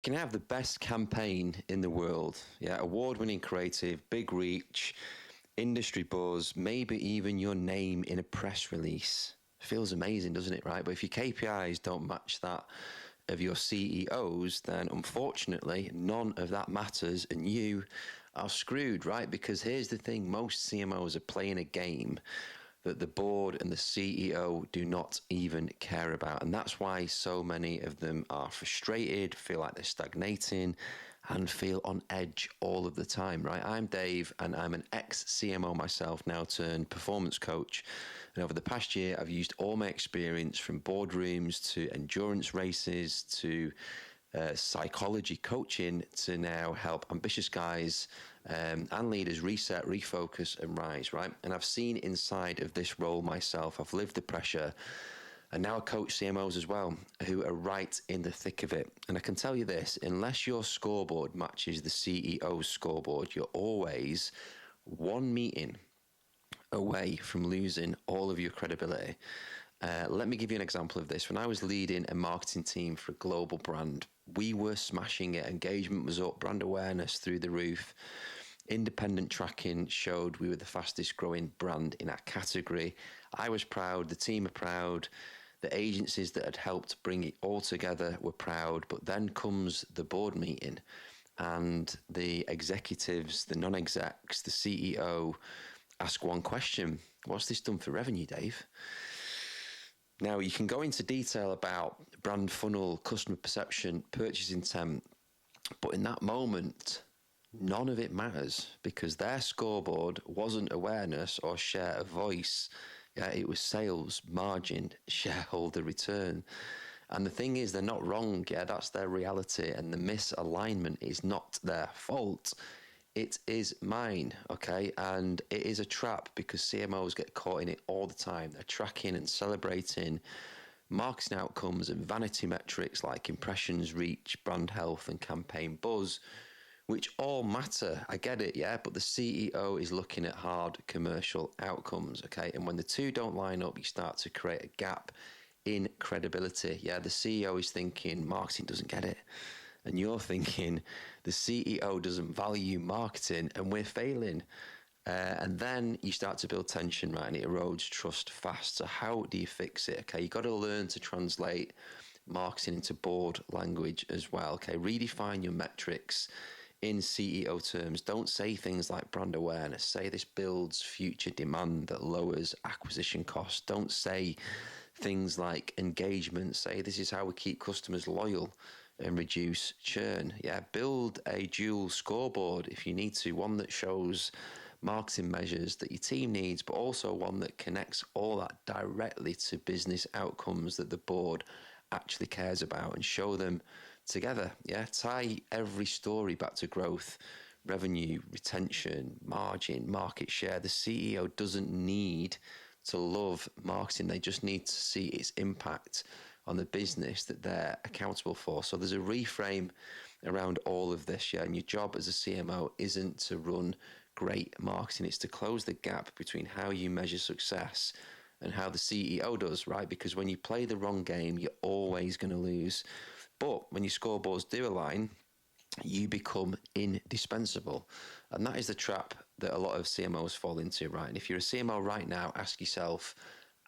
Can have the best campaign in the world, yeah, award-winning creative, big reach, industry buzz, maybe even your name in a press release. Feels amazing, doesn't it, right? But if your KPIs don't match that of your CEOs, then unfortunately none of that matters and you are screwed, right? Because here's the thing, most CMOs are playing a game that the board and the CEO do not even care about. And that's why so many of them are frustrated, feel like they're stagnating, and feel on edge all of the time, right? I'm Dave, and I'm an ex-CMO myself, now turned performance coach. And over the past year, I've used all my experience from boardrooms to endurance races to psychology coaching to now help ambitious guys and leaders reset, refocus, and rise, right? And I've seen inside of this role myself. I've lived the pressure, and now I coach CMOs as well, who are right in the thick of it. And I can tell you this, unless your scoreboard matches the CEO's scoreboard, you're always one meeting away from losing all of your credibility. Let me give you an example of this. When I was leading a marketing team for a global brand, we were smashing it. Engagement was up, brand awareness through the roof. Independent tracking showed we were the fastest growing brand in our category. I was proud, the team are proud, the agencies that had helped bring it all together were proud, but then comes the board meeting and the executives, the non-execs, the CEO ask one question: what's this done for revenue, Dave? Now, you can go into detail about brand funnel, customer perception, purchase intent, but in that moment, none of it matters because their scoreboard wasn't awareness or share of voice. Yeah, it was sales, margin, shareholder return. And the thing is, they're not wrong. Yeah, that's their reality. And the misalignment is not their fault. It is mine, okay? And it is a trap because CMOs get caught in it all the time. They're tracking and celebrating marketing outcomes and vanity metrics like impressions, reach, brand health, and campaign buzz, which all matter. I get it, yeah? But the CEO is looking at hard commercial outcomes, okay? And when the two don't line up, you start to create a gap in credibility. Yeah, the CEO is thinking marketing doesn't get it. And you're thinking the CEO doesn't value marketing and we're failing. And then you start to build tension, right? And it erodes trust fast. So how do you fix it? Okay, you've got to learn to translate marketing into board language as well. Okay, redefine your metrics in CEO terms. Don't say things like brand awareness. Say this builds future demand that lowers acquisition costs. Don't say things like engagement. Say this is how we keep customers loyal and reduce churn. Yeah, build a dual scoreboard if you need to, one that shows marketing measures that your team needs, but also one that connects all that directly to business outcomes that the board actually cares about, and show them together. Yeah, tie every story back to growth, revenue, retention, margin, market share. The CEO doesn't need to love marketing. They just need to see its impact on the business that they're accountable for. So there's a reframe around all of this, yeah. And your job as a CMO isn't to run great marketing. It's to close the gap between how you measure success and how the CEO does, right? Because when you play the wrong game, you're always going to lose. But when your scoreboards do align, you become indispensable. And that is the trap that a lot of CMOs fall into, right? And if you're a CMO right now, ask yourself,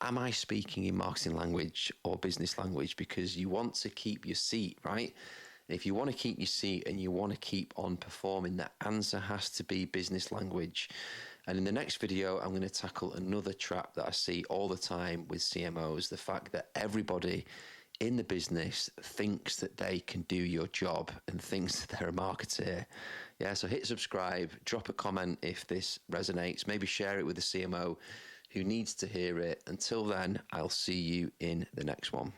am I speaking in marketing language or business language? Because you want to keep your seat, right? And if you want to keep your seat and you want to keep on performing, the answer has to be business language. And in the next video, I'm going to tackle another trap that I see all the time with CMOs, the fact that everybody in the business thinks that they can do your job and thinks that they're a marketer. Yeah, so hit subscribe, drop a comment if this resonates, maybe share it with a CMO who needs to hear it. Until then, I'll see you in the next one.